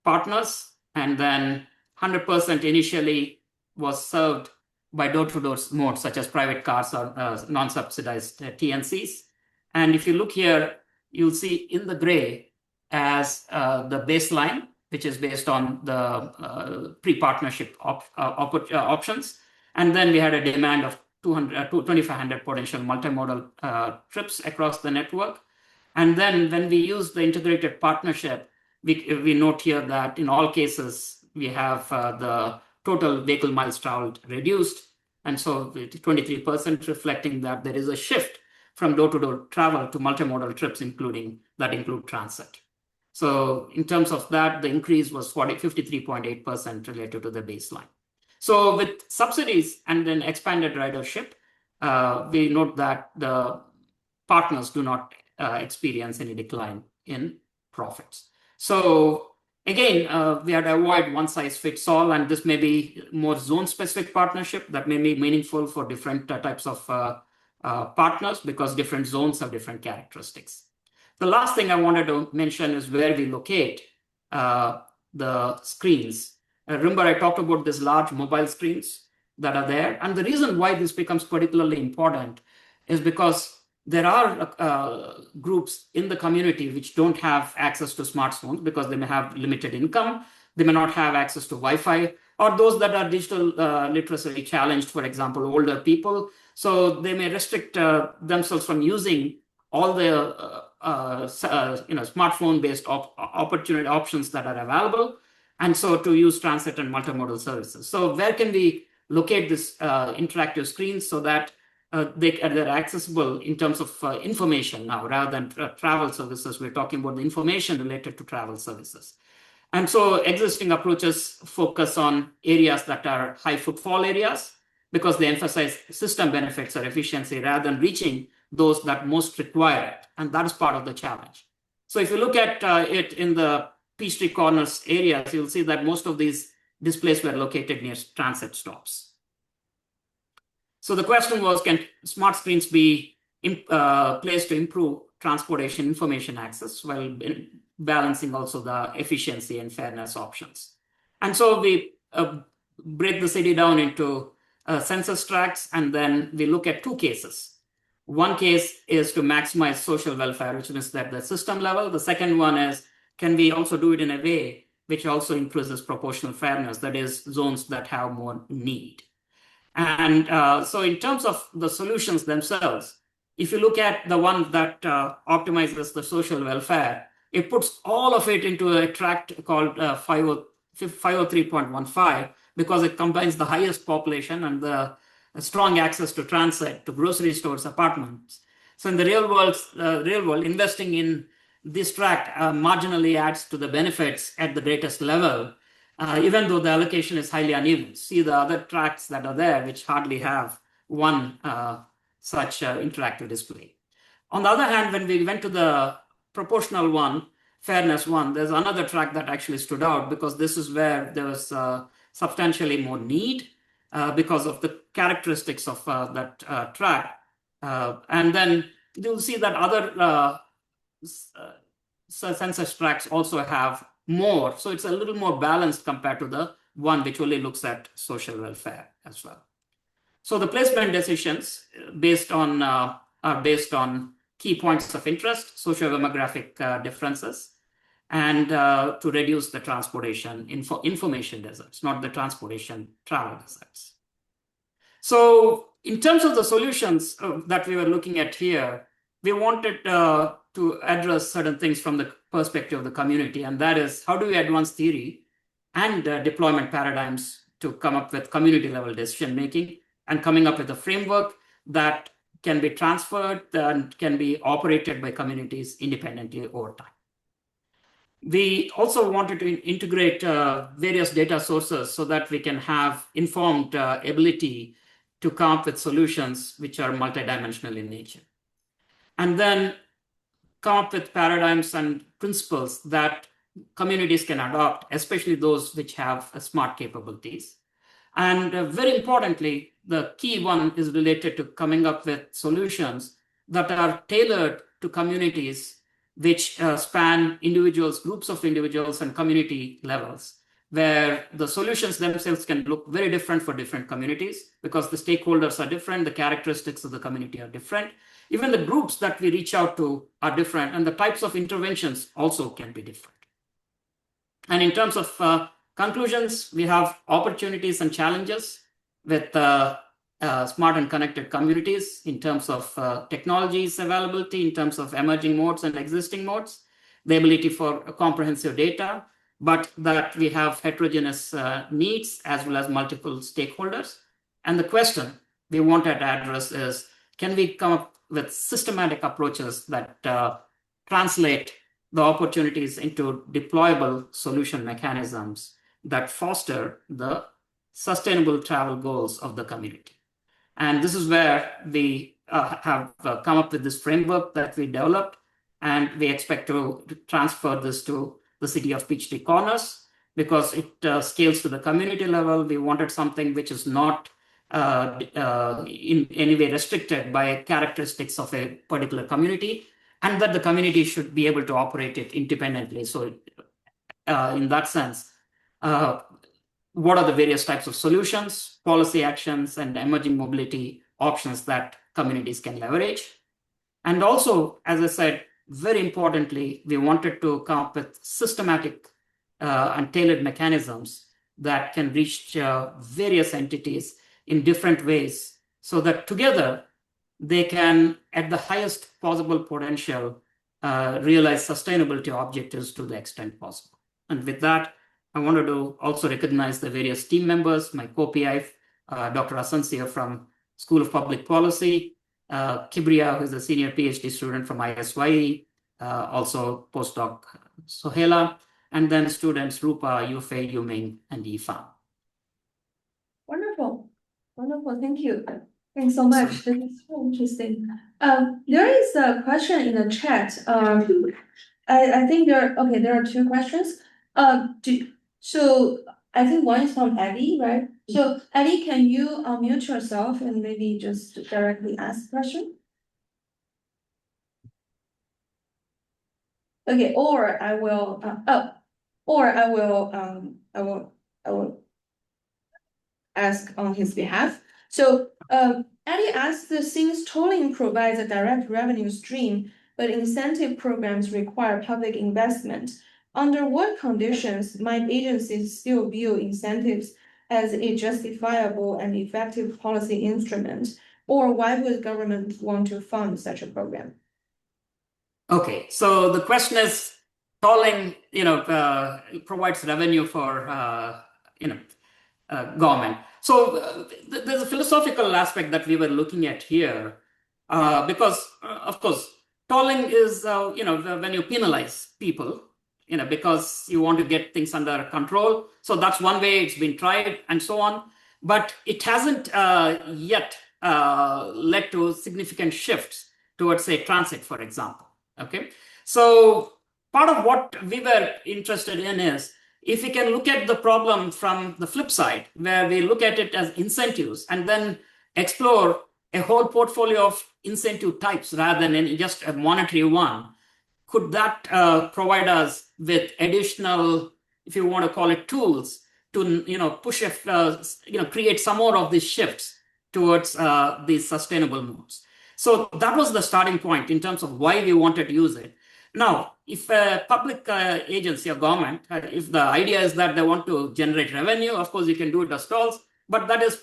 Speaker 2: partners. And then 100% initially was served by door-to-door modes, such as private cars or non-subsidized TNCs. And if you look here, you'll see in the gray as the baseline, which is based on the pre-partnership options. And then we had a demand of 2,500 potential multimodal trips across the network. And then when we use the integrated partnership, we note here that in all cases, we have the total vehicle miles traveled reduced. And so 23% reflecting that there is a shift from door-to-door travel to multimodal trips, include transit. So in terms of that, the increase was 53.8% related to the baseline. So with subsidies and then expanded ridership, we note that the partners do not experience any decline in profits. So again, we had to avoid one size fits all, and this may be more zone-specific partnership that may be meaningful for different types of partners because different zones have different characteristics. The last thing I wanted to mention is where we locate the screens. Remember, I talked about these large mobile screens that are there. And the reason why this becomes particularly important is because there are groups in the community which don't have access to smartphones because they may have limited income, they may not have access to Wi-Fi, or those that are digital literacy challenged, for example, older people. So they may restrict themselves from using all the smartphone-based options that are available, and so to use transit and multimodal services. So where can we locate this interactive screens so that they're accessible in terms of information now rather than travel services? We're talking about the information related to travel services. And so existing approaches focus on areas that are high footfall areas because they emphasize system benefits or efficiency rather than reaching those that most require it. And that is part of the challenge. So if you look at it in the Peachtree Corners areas, you'll see that most of these displays were located near transit stops. So the question was, can smart screens be placed to improve transportation information access while balancing also the efficiency and fairness options? And so we break the city down into census tracts, and then we look at 2 cases. One case is to maximize social welfare, which means that the system level. The second one is, can we also do it in a way which also increases proportional fairness, that is, zones that have more need. And so in terms of the solutions themselves, if you look at the one that optimizes the social welfare, it puts all of it into a tract called 503.15 because it combines the highest population and the strong access to transit, to grocery stores, apartments. So in the real world, investing in this tract marginally adds to the benefits at the greatest level, even though the allocation is highly uneven. See the other tracts that are there, which hardly have one such interactive display. On the other hand, when we went to the proportional one, fairness one, there's another tract that actually stood out because this is where there was substantially more need because of the characteristics of that tract. And then you'll see that other census tracts also have more. So it's a little more balanced compared to the one which only looks at social welfare as well. So the placement decisions are based on key points of interest, socio-demographic differences, and to reduce the transportation information deserts, not the transportation travel deserts. So in terms of the solutions that we were looking at here, we wanted to address certain things from the perspective of the community, and that is, how do we advance theory and deployment paradigms to come up with community-level decision-making and coming up with a framework that can be transferred and can be operated by communities independently over time. We also wanted to integrate various data sources so that we can have informed ability to come up with solutions which are multidimensional in nature. And then come up with paradigms and principles that communities can adopt, especially those which have smart capabilities. And very importantly, the key one is related to coming up with solutions that are tailored to communities which span individuals, groups of individuals, and community levels, where the solutions themselves can look very different for different communities because the stakeholders are different, the characteristics of the community are different. Even the groups that we reach out to are different, and the types of interventions also can be different. And in terms of conclusions, we have opportunities and challenges with smart and connected communities in terms of technologies availability, in terms of emerging modes and existing modes, the ability for comprehensive data, but that we have heterogeneous needs as well as multiple stakeholders. And the question we wanted to address is, can we come up with systematic approaches that translate the opportunities into deployable solution mechanisms that foster the sustainable travel goals of the community? And this is where we have come up with this framework that we developed, and we expect to transfer this to the city of Peachtree Corners because it scales to the community level. We wanted something which is not in any way restricted by characteristics of a particular community, and that the community should be able to operate it independently. So in that sense, what are the various types of solutions, policy actions, and emerging mobility options that communities can leverage? And also, as I said, very importantly, we wanted to come up with systematic and tailored mechanisms that can reach various entities in different ways so that together they can, at the highest possible potential, realize sustainability objectives to the extent possible. And with that, I wanted to also recognize the various team members, my co-PI, Dr. Asansio from School of Public Policy, Kibria, who is a senior PhD student from ISYE, also postdoc Sohela, and then students Rupa, Yufei, Yuming, and Yifan.
Speaker 1: Wonderful. Wonderful. Thank you. Thanks so much. This is so interesting. There is a question in the chat. I think there are two questions. So I think one is from Eddie, right? So Eddie, can you unmute yourself and maybe just directly ask the question? Okay, or I will ask on his behalf. So Eddie asked, since tolling provides a direct revenue stream, but incentive programs require public investment, under what conditions might agencies still view incentives as a justifiable and effective policy instrument? Or why would government want to fund such a program?
Speaker 2: Okay, so the question is, tolling, provides revenue for, government. So there's a philosophical aspect that we were looking at here, because, of course, tolling is, when you penalize people, because you want to get things under control. So that's one way it's been tried and so on. But it hasn't yet led to significant shifts towards, say, transit, for example. Okay, so part of what we were interested in is if we can look at the problem from the flip side, where we look at it as incentives and then explore a whole portfolio of incentive types rather than just a monetary one, could that provide us with additional, if you want to call it, tools to push create some more of these shifts towards these sustainable modes? So that was the starting point in terms of why we wanted to use it. Now, if a public agency or government, if the idea is that they want to generate revenue, of course, you can do it as tolls, but that is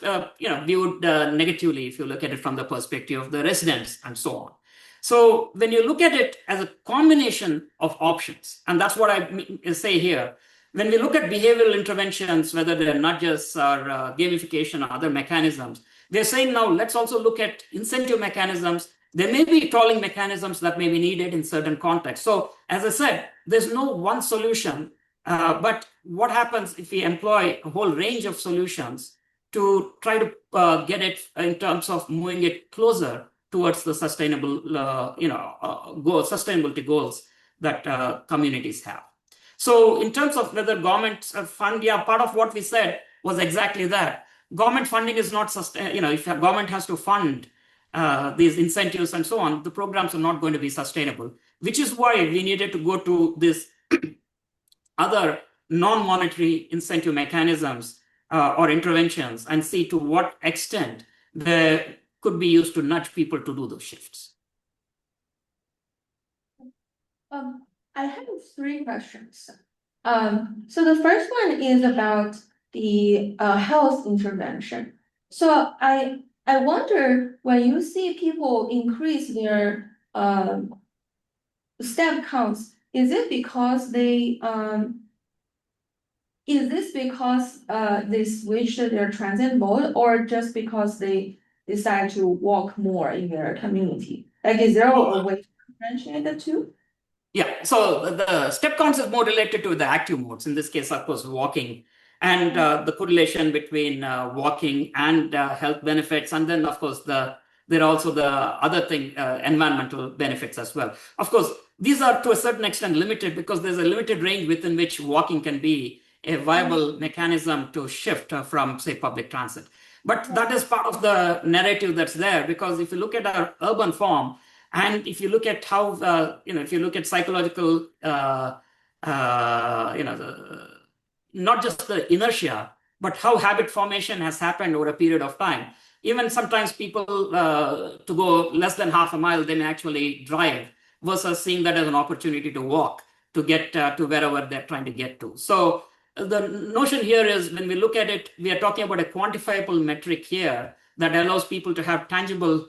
Speaker 2: viewed negatively if you look at it from the perspective of the residents and so on. So when you look at it as a combination of options, and that's what I say here, when we look at behavioral interventions, whether they're nudges or gamification or other mechanisms, they're saying now let's also look at incentive mechanisms. There may be tolling mechanisms that may be needed in certain contexts. So as I said, there's no one solution, but what happens if we employ a whole range of solutions to try to get it in terms of moving it closer towards the sustainable, sustainability goals that communities have. So in terms of whether governments fund, yeah, part of what we said was exactly that. Government funding is not if a government has to fund these incentives and so on, the programs are not going to be sustainable, which is why we needed to go to this other non-monetary incentive mechanisms or interventions and see to what extent they could be used to nudge people to do those shifts.
Speaker 1: I have three questions. So the first one is about the health intervention. So I wonder, when you see people increase their step counts, is it because they they switched their transit mode, or just because they decide to walk more in their community? Like, is there a way to differentiate the two?
Speaker 2: Yeah, so the step counts is more related to the active modes. In this case, of course, walking and the correlation between walking and health benefits. And then, of course, there are also the other thing, environmental benefits as well. Of course, these are to a certain extent limited because there's a limited range within which walking can be a viable mechanism to shift from, say, public transit. But that is part of the narrative that's there, because if you look at our urban form, and if you look at how, if you look at psychological, not just the inertia, but how habit formation has happened over a period of time. Even sometimes people to go less than half a mile, they may actually drive versus seeing that as an opportunity to walk to get to wherever they're trying to get to. So the notion here is, when we look at it, we are talking about a quantifiable metric here that allows people to have tangible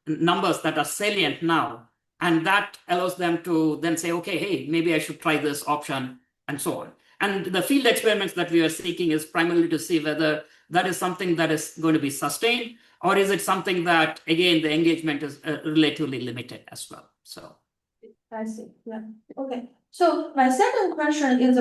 Speaker 2: numbers that are salient now. And that allows them to then say, okay, hey, maybe I should try this option, and so on. And the field experiments that we are seeking is primarily to see whether that is something that is going to be sustained, or is it something that, again, the engagement is relatively limited as well. So
Speaker 1: I see. Yeah. Okay. So my second question is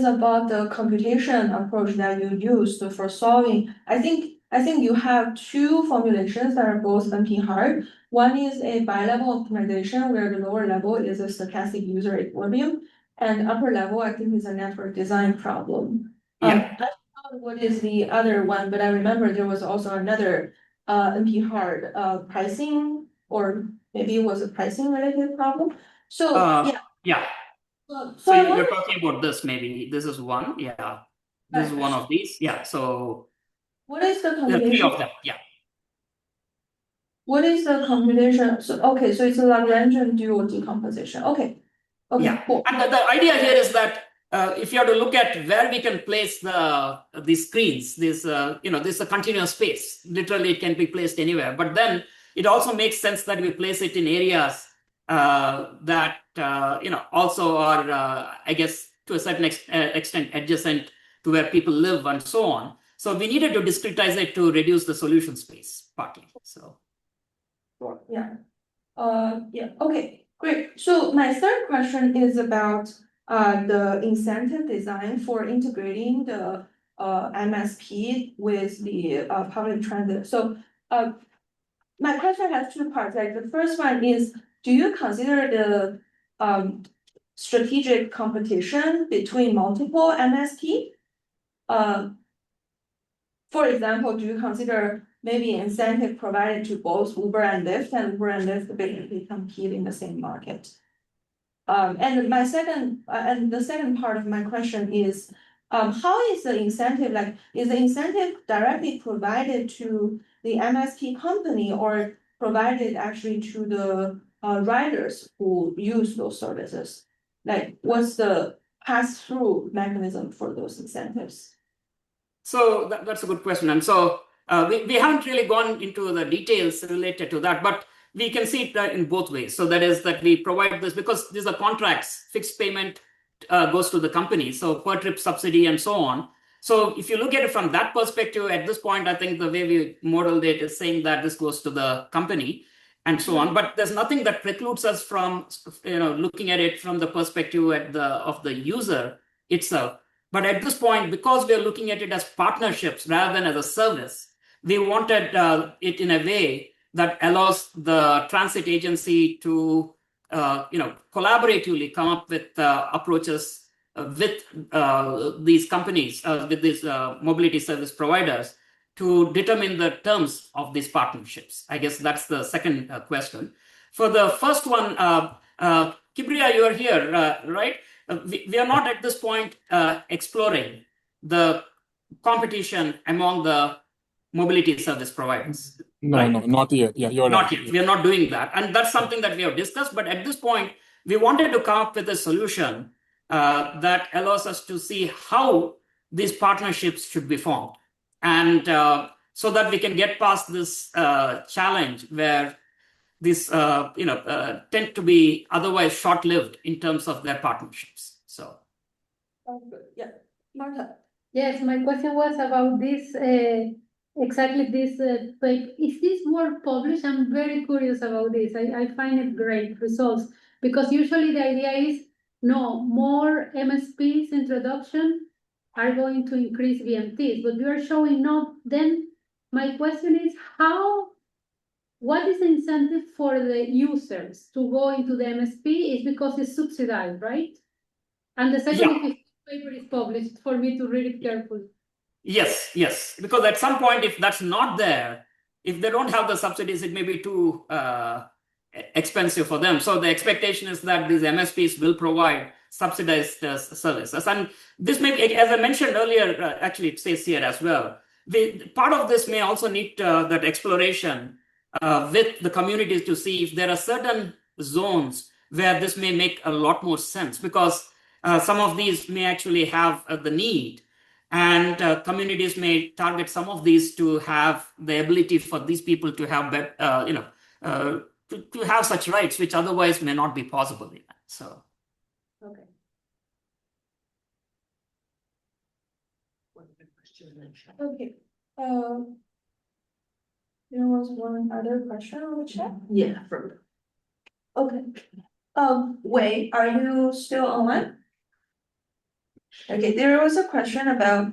Speaker 1: about the computation approach that you used for solving. I think you have two formulations that are both NP-hard. One is a bi-level optimization, where the lower level is a stochastic user equilibrium, and upper level, I think, is a network design problem.
Speaker 2: yeah.
Speaker 1: I don't know what is the other one, but I remember there was also another NP-hard pricing, or maybe it was a pricing related problem. So
Speaker 2: yeah. So you're talking about this, maybe. This is one. Yeah. This is one of these. Yeah. So
Speaker 1: what is the
Speaker 2: there are three
Speaker 1: computation?
Speaker 2: of them. Yeah.
Speaker 1: What is the computation? So okay, so it's a Lagrangian dual decomposition. Okay. Okay,
Speaker 2: yeah.
Speaker 1: cool.
Speaker 2: And the idea here is that if you have to look at where we can place these screens, this is a continuous space. Literally, it can be placed anywhere. But then it also makes sense that we place it in areas that also are, I guess, to a certain extent adjacent to where people live and so on. So we needed to discretize it to reduce the solution space partly. So
Speaker 1: sure. Yeah. Yeah. Okay. Great. So my third question is about the incentive design for integrating the MSP with the public transit. So my question has two parts. Like, the first one is, do you consider the strategic competition between multiple MSP? For example, do you consider maybe incentive provided to both Uber and Lyft, and Uber and Lyft basically compete in the same market? And the second part of my question is, how is the incentive, like, is the incentive directly provided to the MSP company, or provided actually to the riders who use those services? Like, what's the pass-through mechanism for those incentives?
Speaker 2: So that's a good question. And so we haven't really gone into the details related to that, but we can see it in both ways. So that is that we provide this, because these are contracts, fixed payment goes to the company, so per trip subsidy and so on. So if you look at it from that perspective, at this point, I think the way we modeled it is saying that this goes to the company and so on. But there's nothing that precludes us from looking at it from the perspective of the user itself. But at this point, because we are looking at it as partnerships rather than as a service, we wanted it in a way that allows the transit agency to collaboratively come up with approaches with these companies, with these mobility service providers, to determine the terms of these partnerships. I guess that's the second question. For the first one, Kibriya, you are here, right? We are not at this point exploring the competition among the mobility service providers.
Speaker 3: No,
Speaker 2: right?
Speaker 3: no, not yet. Yeah, you're
Speaker 2: Not
Speaker 3: right.
Speaker 2: yet. We are not doing that. And that's something that we have discussed. But at this point, we wanted to come up with a solution that allows us to see how these partnerships should be formed. And so that we can get past this challenge where these tend to be otherwise short-lived in terms of their partnerships. So,
Speaker 1: Yeah, Martha.
Speaker 4: Yes, my question was about this, exactly this paper. Is this work published? I'm very curious about this. I find it great results, because usually the idea is, no, more MSPs introduction are going to increase VMTs, but you are showing no. Then my question is, what is the incentive for the users to go into the MSP? Is because it's subsidized, right? And the second,
Speaker 2: Yeah.
Speaker 4: if this paper is published, for me to read it carefully.
Speaker 2: Yes. Because at some point, if that's not there, if they don't have the subsidies, it may be too expensive for them. So the expectation is that these MSPs will provide subsidized services. And this may be, as I mentioned earlier, actually it says here as well, part of this may also need that exploration with the communities to see if there are certain zones where this may make a lot more sense, because some of these may actually have the need, and communities may target some of these to have the ability for these people to have to have such rights, which otherwise may not be possible. So,
Speaker 4: Okay.
Speaker 1: Okay. There was one other question on the chat.
Speaker 5: Yeah,
Speaker 1: Okay. Wei, are you still online? Okay, there was a question about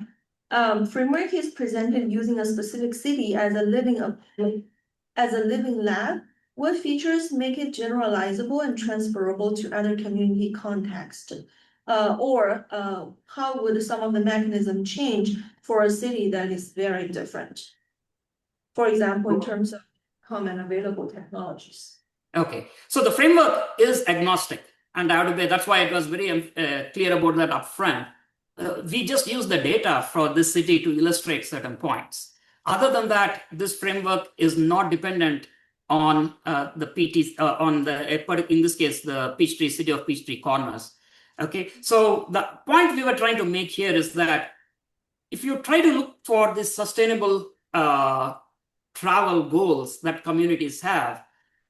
Speaker 1: framework is presented using a specific city as a living lab. What features make it generalizable and transferable to other community contexts? Or how would some of the mechanism change for a city that is very different? For example, in terms of common available technologies.
Speaker 2: okay, so the framework is agnostic, and that's why it was very clear about that upfront. We just use the data for this city to illustrate certain points. Other than that, this framework is not dependent on the PTs, in this case, the Peachtree City of Peachtree Corners. Okay, so the point we were trying to make here is that if you try to look for this sustainable travel goals that communities have,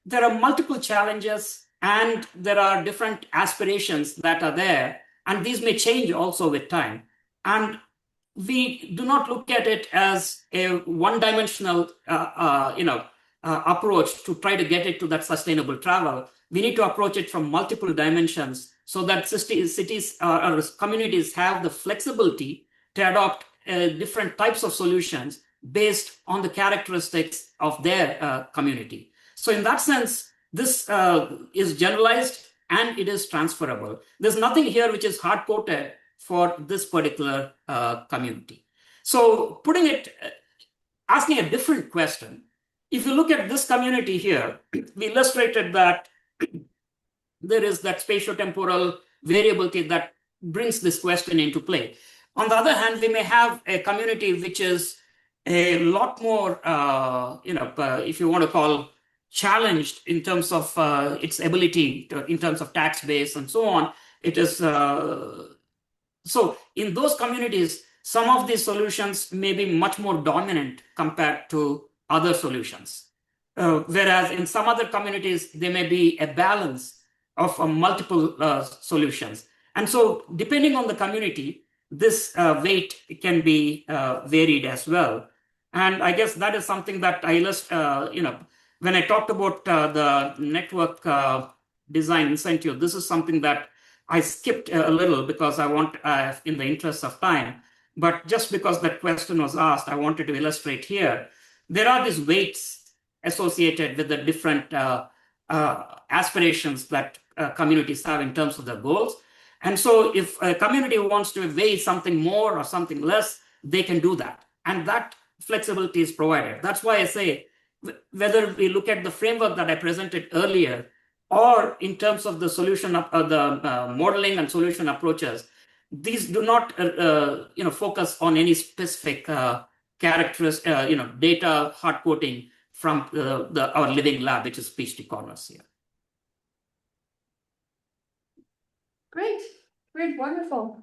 Speaker 2: there are multiple challenges and there are different aspirations that are there, and these may change also with time. And we do not look at it as a one-dimensional approach to try to get it to that sustainable travel. We need to approach it from multiple dimensions so that cities or communities have the flexibility to adopt different types of solutions based on the characteristics of their community. So in that sense, this is generalized and it is transferable. There's nothing here which is hard-coded for this particular community. So asking a different question, if you look at this community here, we illustrated that there is that spatiotemporal variability that brings this question into play. On the other hand, we may have a community which is a lot more, if you want to call, challenged in terms of its ability in terms of tax base and so on. It is so in those communities, some of these solutions may be much more dominant compared to other solutions. Whereas in some other communities, there may be a balance of multiple solutions. And so depending on the community, this weight can be varied as well. And I guess that is something that when I talked about the network design incentive, this is something that I skipped a little because I want, in the interest of time, but just because that question was asked, I wanted to illustrate here. There are these weights associated with the different aspirations that communities have in terms of their goals. And so if a community wants to weigh something more or something less, they can do that. And that flexibility is provided. That's why I say, whether we look at the framework that I presented earlier, or in terms of the solution of the modeling and solution approaches, these do not focus on any specific data hard coding from our living lab, which is PhD Corners here.
Speaker 1: Great, wonderful.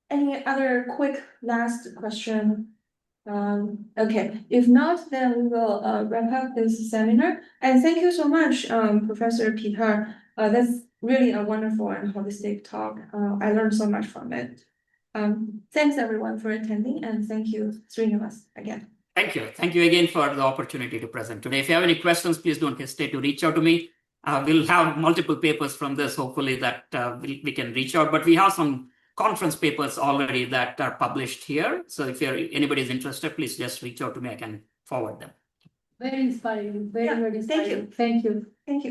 Speaker 1: Any other quick last question? Okay, if not, then we will wrap up this seminar. And thank you so much, Professor Peeta. That's really a wonderful and holistic talk. I learned so much from it. Thanks everyone for attending, and thank you, Srinivas, again.
Speaker 2: Thank you. Thank you again for the opportunity to present today. If you have any questions, please don't hesitate to reach out to me. We'll have multiple papers from this, hopefully, that we can reach out. But we have some conference papers already that are published here. So if anybody is interested, please just reach out to me. I can forward them.
Speaker 4: Very inspiring. Very inspiring.
Speaker 1: Thank you.
Speaker 4: Thank you.
Speaker 1: Thank you.